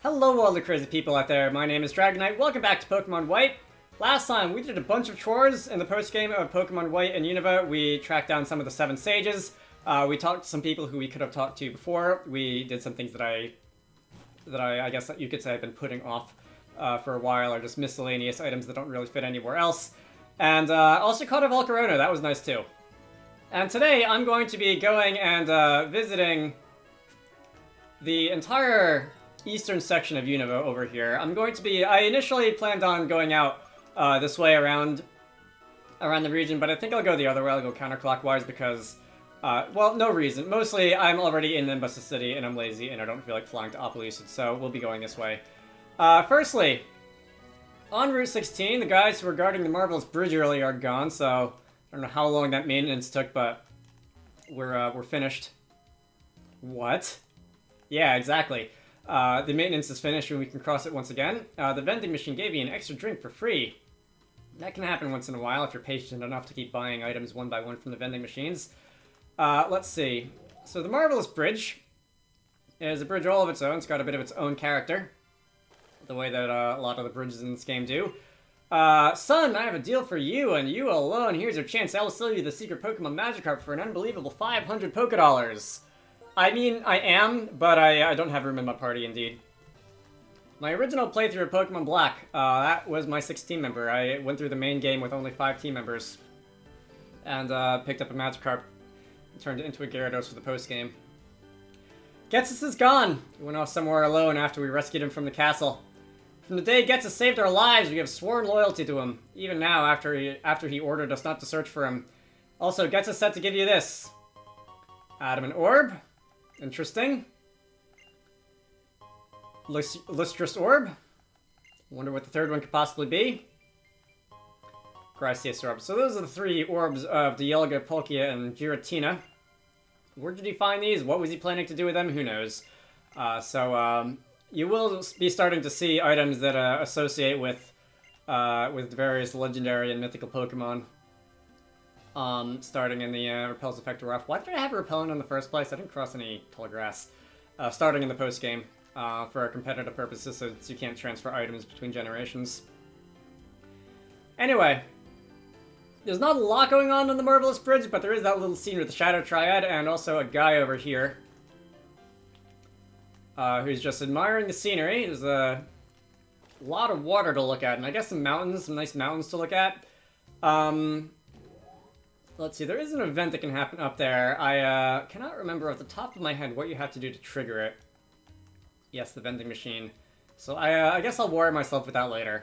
Hello all the crazy people out there, my name is Dragonite, welcome back to Pokemon White. Last time we did a bunch of chores in the post-game of Pokemon White and Unova. We tracked down some of the 7 sages, we talked to some people who we could have talked to before, we did some things that I guess that you could say I've been putting off for a while, or just miscellaneous items that don't really fit anywhere else. And also caught a Volcarona, that was nice too. And today I'm going to be going and visiting the entire eastern section of Unova over here. I initially planned on going out this way around the region, but I think I'll go the other way. I'll go counterclockwise because, well, no reason. Mostly, I'm already in Nimbus City, and I'm lazy, and I don't feel like flying to Opelucid, so we'll be going this way. Firstly, on Route 16, the guys who were guarding the Marvelous Bridge earlier are gone, so I don't know how long that maintenance took, but we're finished. What? Yeah, exactly. The maintenance is finished and we can cross it once again. The vending machine gave you an extra drink for free. That can happen once in a while if you're patient enough to keep buying items one by one from the vending machines. Let's see. So the Marvelous Bridge is a bridge all of its own. It's got a bit of its own character. The way that a lot of the bridges in this game do. Son, I have a deal for you and you alone. Here's your chance. I will sell you the secret Pokemon Magikarp for an unbelievable 500 Pokédollars. I mean, I am, but I don't have room in my party, indeed. My original playthrough of Pokemon Black, that was my 6th team member. I went through the main game with only 5 team members. And picked up a Magikarp and turned it into a Gyarados for the post-game. Getsus is gone! He went off somewhere alone after we rescued him from the castle. From the day Getsus saved our lives, we have sworn loyalty to him. Even now, after he ordered us not to search for him. Also, Getsus said to give you this. Adamant Orb. Interesting. Lustrous Orb. Wonder what the third one could possibly be. Gracias Orb. So those are the 3 orbs of Dialga, Palkia, and Giratina. Where did he find these? What was he planning to do with them? Who knows. You will be starting to see items that associate with various legendary and mythical Pokemon. Starting in the Repels Effector Rough. Why did I have a Repellent in the first place? I didn't cross any tall grass. Starting in the post-game, for competitive purposes, so you can't transfer items between generations. Anyway, there's not a lot going on the Marvelous Bridge, but there is that little scene with the Shadow Triad, and also a guy over here, who's just admiring the scenery. There's a lot of water to look at, and I guess some nice mountains to look at. Let's see, there is an event that can happen up there. I cannot remember off the top of my head what you have to do to trigger it. Yes, the vending machine. So I guess I'll worry myself with that later.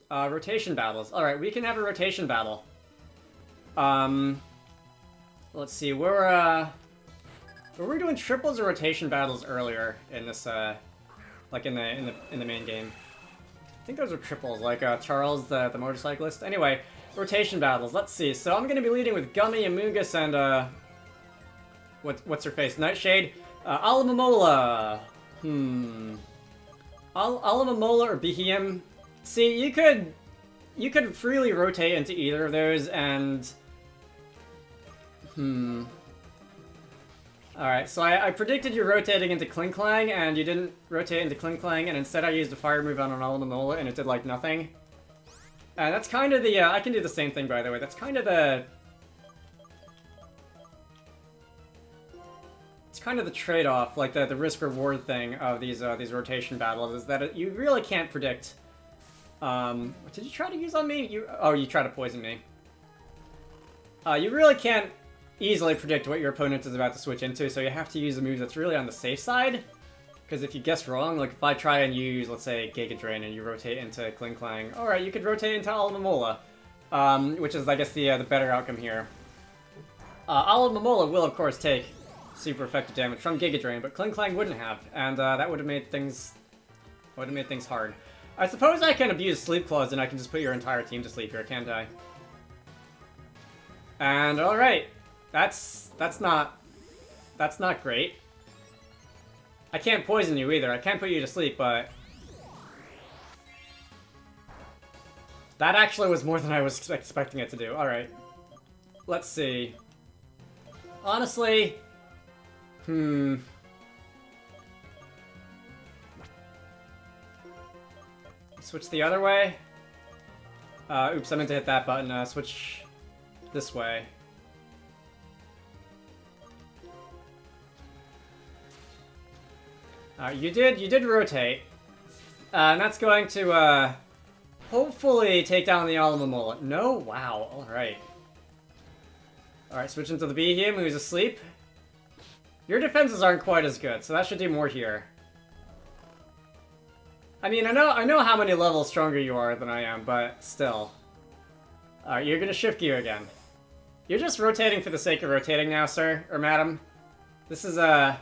Rotation battles. Alright, we can have a rotation battle. Let's see, were we doing triples or rotation battles earlier in this, like in the main game? I think those were triples, like Charles the motorcyclist. Anyway, rotation battles. Let's see. So I'm going to be leading with Gummy, Amoonguss, and what's her face? Nightshade. Alamamola. Alamamola or Behem. See, you could freely rotate into either of those, and Alright, so I predicted you rotating into Klinklang, and you didn't rotate into Klinklang, and instead I used a fire move on an Alamamola, and it did, like, nothing. And that's kind of the, I can do the same thing, by the way. That's kind of the... It's kind of the trade-off, like the risk-reward thing of these rotation battles, is that you really can't predict... What did you try to use on me? You tried to poison me. You really can't easily predict what your opponent is about to switch into, so you have to use a move that's really on the safe side. Because if you guess wrong, like if I try and use, let's say, Giga Drain and you rotate into Klinklang, alright, you could rotate into Alamamola, which is, I guess, the better outcome here. Alamamola will, of course, take super effective damage from Giga Drain, but Klinklang wouldn't have, and that would have made things hard. I suppose I can abuse Sleep Claws and I can just put your entire team to sleep here, can't I? And alright, that's not great. I can't poison you either. I can't put you to sleep, but... That actually was more than I was expecting it to do. Alright. Let's see. Honestly... Switch the other way. Oops, I meant to hit that button. Switch this way. You did rotate. And that's going to, hopefully take down the Alamomola. No? Wow. Alright. Alright, switching to the Behem, who's asleep. Your defenses aren't quite as good, so that should do more here. I mean, I know how many levels stronger you are than I am, but still. Alright, you're gonna shift gear again. You're just rotating for the sake of rotating now, sir, or madam. This is, alright.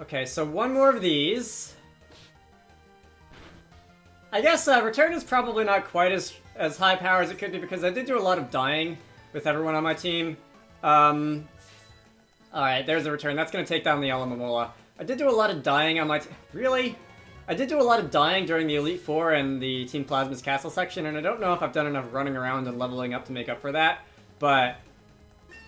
Okay, so one more of these. I guess, return is probably not quite as high power as it could be, because I did do a lot of dying with everyone on my team. Alright, there's the return. That's gonna take down the Alamomola. I did do a lot of dying on my really? I did do a lot of dying during the Elite Four and the Team Plasma's Castle section, and I don't know if I've done enough running around and leveling up to make up for that, but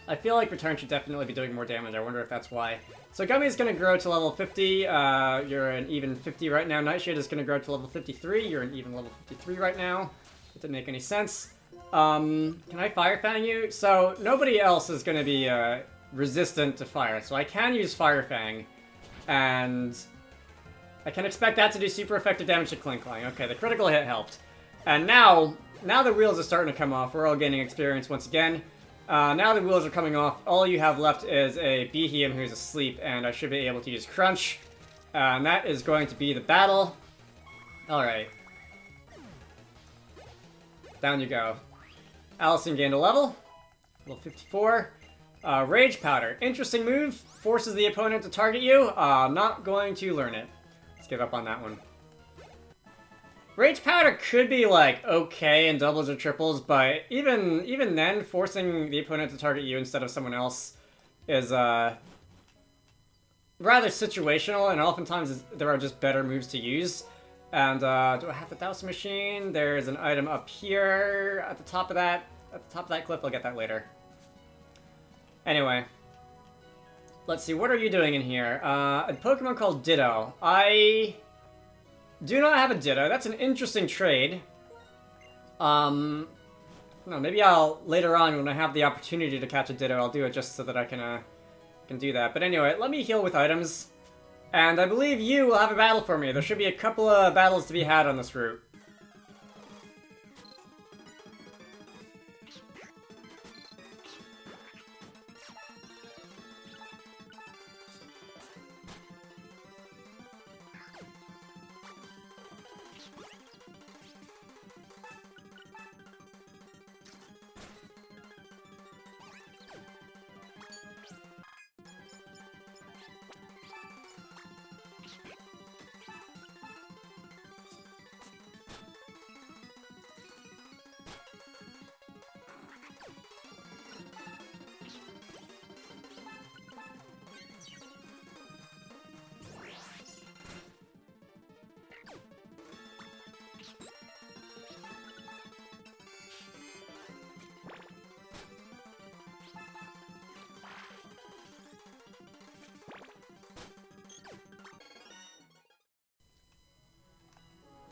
I feel like Return should definitely be doing more damage. I wonder if that's why. So Gummy's gonna grow to level 50, you're an even 50 right now. Nightshade is gonna grow to level 53, you're an even level 53 right now. That didn't make any sense. Can I Fire Fang you? So nobody else is gonna be, resistant to fire, so I can use Fire Fang. And I can expect that to do super effective damage to Clink Clang. Okay, the critical hit helped. And now the wheels are starting to come off. We're all gaining experience once again. Now the wheels are coming off. All you have left is a Behem who's asleep, and I should be able to use Crunch. And that is going to be the battle. Alright. Down you go. Allison gained a level. Level 54. Rage Powder. Interesting move. Forces the opponent to target you. Not going to learn it. Let's give up on that one. Rage Powder could be, like, okay in doubles or triples, but even then, forcing the opponent to target you instead of someone else is, rather situational, and oftentimes there are just better moves to use. And, do I have the Douse Machine? There's an item up here at the top of that cliff. I'll get that later. Anyway. Let's see, what are you doing in here? A Pokemon called Ditto. I do not have a Ditto. That's an interesting trade. No, maybe later on when I have the opportunity to catch a Ditto, I'll do it just so that I can do that. But anyway, let me heal with items. And I believe you will have a battle for me. There should be a couple of battles to be had on this route.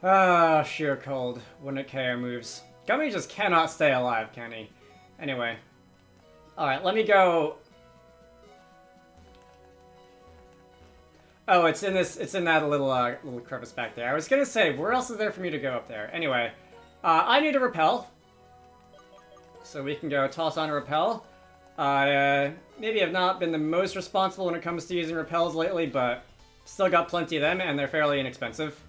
Ah, sheer cold when it KO moves. Gummy just cannot stay alive, can he? Anyway. Alright, let me go... Oh, it's in that little crevice back there. I was gonna say, where else is there for me to go up there? Anyway, I need a Repel. So we can go toss on a Repel. Maybe I've not been the most responsible when it comes to using Repels lately, but still got plenty of them, and they're fairly inexpensive.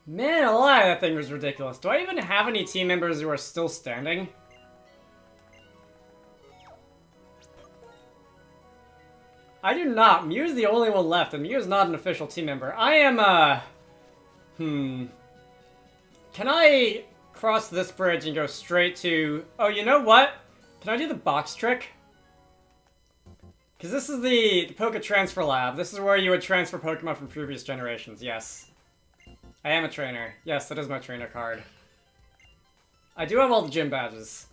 Man alive, that thing was ridiculous. Do I even have any team members who are still standing? I do not. Mew's the only one left, and Mew's not an official team member. I am, Can I cross this bridge and go straight to... Oh, you know what? Can I do the box trick? Because this is the Poké Transfer Lab. This is where you would transfer Pokemon from previous generations, yes. I am a trainer. Yes, that is my trainer card. I do have all the gym badges.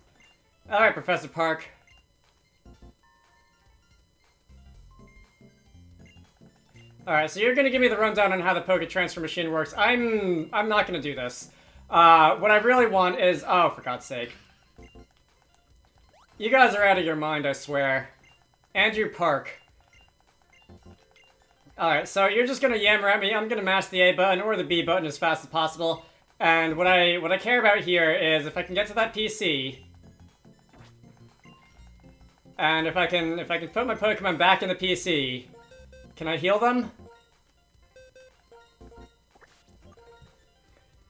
Alright, Professor Park. Alright, so you're gonna give me the rundown on how the Poké Transfer machine works. I'm not gonna do this. What I really want is... Oh, for God's sake. You guys are out of your mind, I swear. Andrew Park. Alright, so you're just gonna yammer at me. I'm gonna mash the A button or the B button as fast as possible. And what I care about here is if I can get to that PC... And if I can put my Pokemon back in the PC... Can I heal them?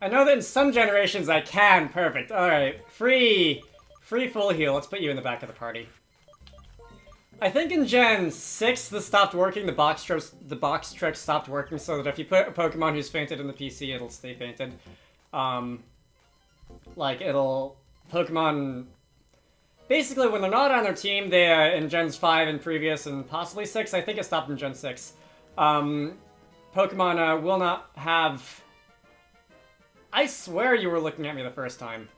I know that in some generations I can. Perfect. Alright. Free full heal. Let's put you in the back of the party. I think in Gen 6 this stopped working. The box trick stopped working so that if you put a Pokemon who's fainted in the PC, it'll stay fainted. Like, it'll... Pokemon... Basically, when they're not on their team, they, in Gens 5 and previous, and possibly 6, I think it stopped in Gen 6, Pokemon will not have... I swear you were looking at me the first time.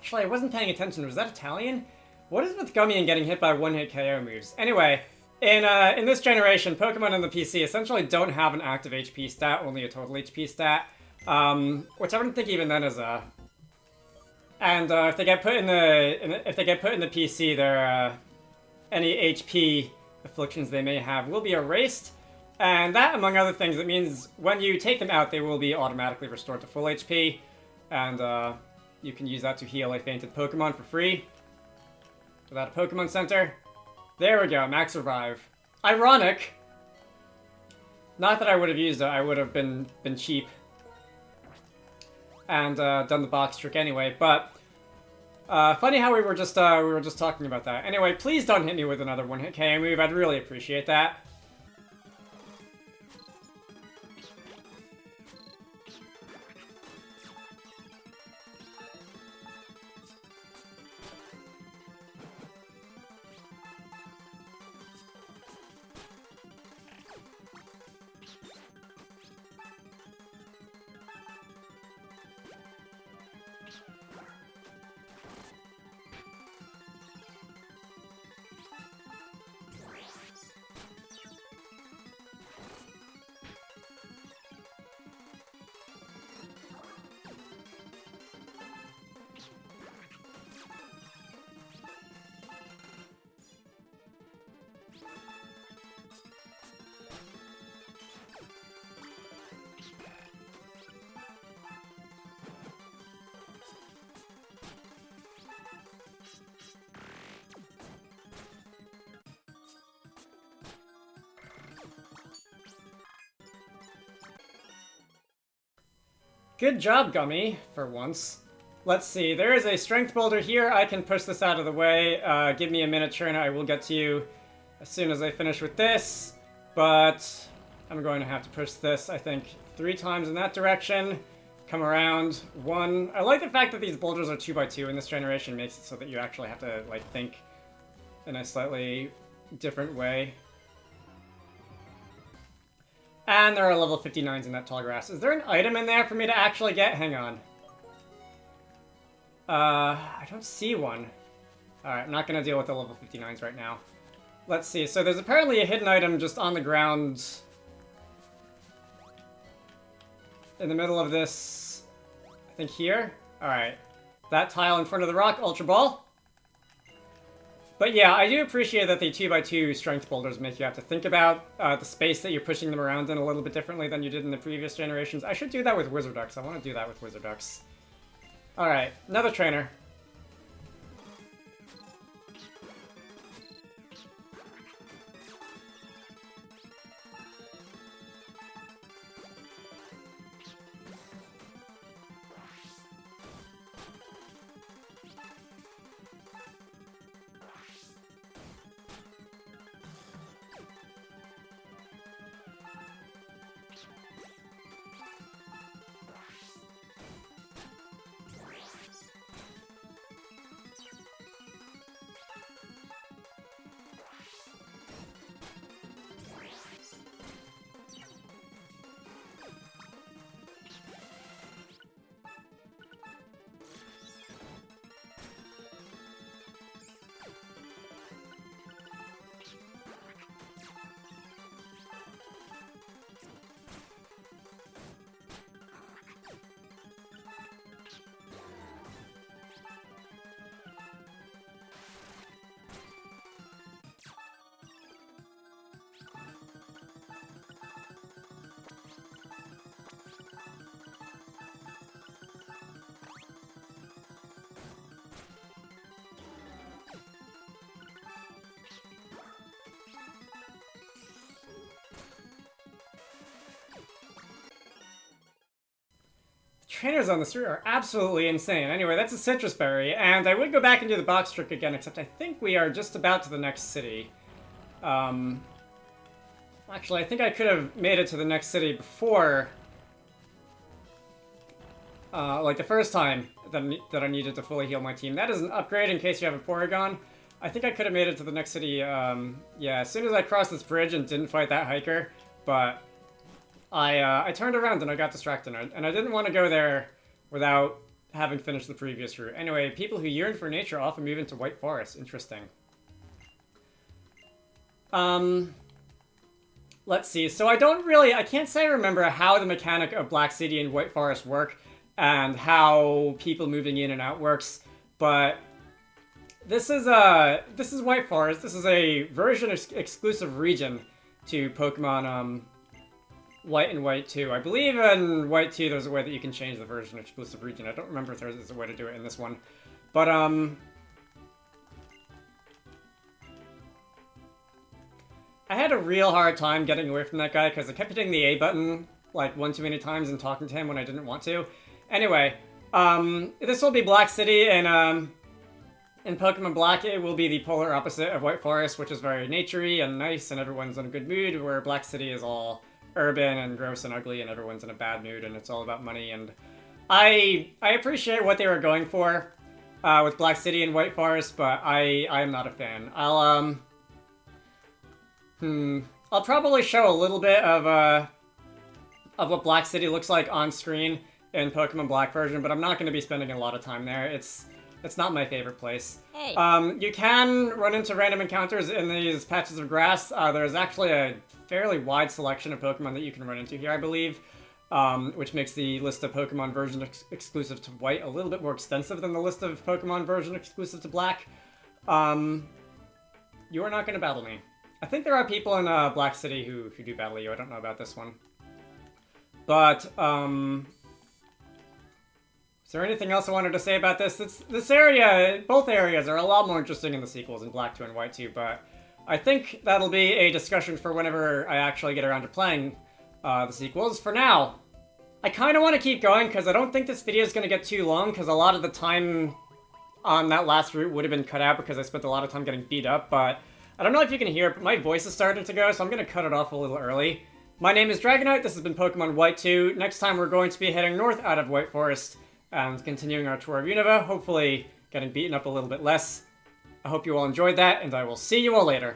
Actually, I wasn't paying attention. Was that Italian? What is with Gummy and getting hit by one-hit KO moves? Anyway, in this generation, Pokemon on the PC essentially don't have an active HP stat, only a total HP stat. Which I wouldn't think even then is a... And if they get put in the PC, their any HP afflictions they may have will be erased. And that, among other things, it means when you take them out, they will be automatically restored to full HP. And you can use that to heal a fainted Pokemon for free. Without a Pokémon Center. There we go, Max Revive. Ironic. Not that I would have used it, I would have been cheap. And done the box trick anyway, but... funny how we were just talking about that. Anyway, please don't hit me with another one-hit KO move, I'd really appreciate that. Good job, Gummy, for once. Let's see, there is a strength boulder here. I can push this out of the way. Give me a minute, Trina. I will get to you as soon as I finish with this. But I'm going to have to push this, I think, 3 times in that direction. Come around 1. I like the fact that these boulders are 2x2 in this generation. Makes it so that you actually have to, like, think in a slightly different way. And there are level 59s in that tall grass. Is there an item in there for me to actually get? Hang on. I don't see one. Alright, I'm not gonna deal with the level 59s right now. Let's see, so there's apparently a hidden item just on the ground in the middle of this, I think here? Alright. That tile in front of the rock, Ultra Ball. But yeah, I do appreciate that the 2x2 strength boulders make you have to think about the space that you're pushing them around in a little bit differently than you did in the previous generations. I should do that with Wizarducks. I want to do that with Wizarducks. Alright, another trainer. Trainers on the street are absolutely insane. Anyway, that's a citrus berry, and I would go back and do the box trick again, except I think we are just about to the next city. Actually, I think I could have made it to the next city before, like the first time that I needed to fully heal my team. That is an upgrade in case you have a Porygon. I think I could have made it to the next city, yeah, as soon as I crossed this bridge and didn't fight that hiker, but I turned around and I got distracted, and I didn't want to go there without having finished the previous route. Anyway, people who yearn for nature often move into White Forest. Interesting. Let's see. So I can't say I remember how the mechanic of Black City and White Forest work and how people moving in and out works, but this is White Forest. This is a version exclusive region to Pokemon, White and White 2. I believe in White 2 there's a way that you can change the version exclusive region. I don't remember if there's a way to do it in this one. But, I had a real hard time getting away from that guy because I kept hitting the A button like one too many times and talking to him when I didn't want to. Anyway, this will be Black City, and in Pokemon Black it will be the polar opposite of White Forest, which is very naturey and nice and everyone's in a good mood, where Black City is all urban and gross and ugly and everyone's in a bad mood and it's all about money. And I appreciate what they were going for with Black City and White Forest, but I am not a fan. I'll probably show a little bit of what Black City looks like on screen in Pokemon Black version, but I'm not going to be spending a lot of time there. It's not my favorite place. Hey. You can run into random encounters in these patches of grass. There's actually a fairly wide selection of Pokemon that you can run into here, I believe, which makes the list of Pokemon version exclusive to White a little bit more extensive than the list of Pokemon version exclusive to Black. You are not going to battle me. I think there are people in Black City who do battle you. I don't know about this one. But, is there anything else I wanted to say about this? This area, both areas are a lot more interesting in the sequels in Black 2 and White 2, but I think that'll be a discussion for whenever I actually get around to playing the sequels. For now, I kind of want to keep going because I don't think this video is going to get too long because a lot of the time on that last route would have been cut out because I spent a lot of time getting beat up, but I don't know if you can hear it, but my voice is starting to go, so I'm going to cut it off a little early. My name is Dragonite, this has been Pokemon White 2. Next time we're going to be heading north out of White Forest and continuing our tour of Unova, hopefully getting beaten up a little bit less. I hope you all enjoyed that, and I will see you all later.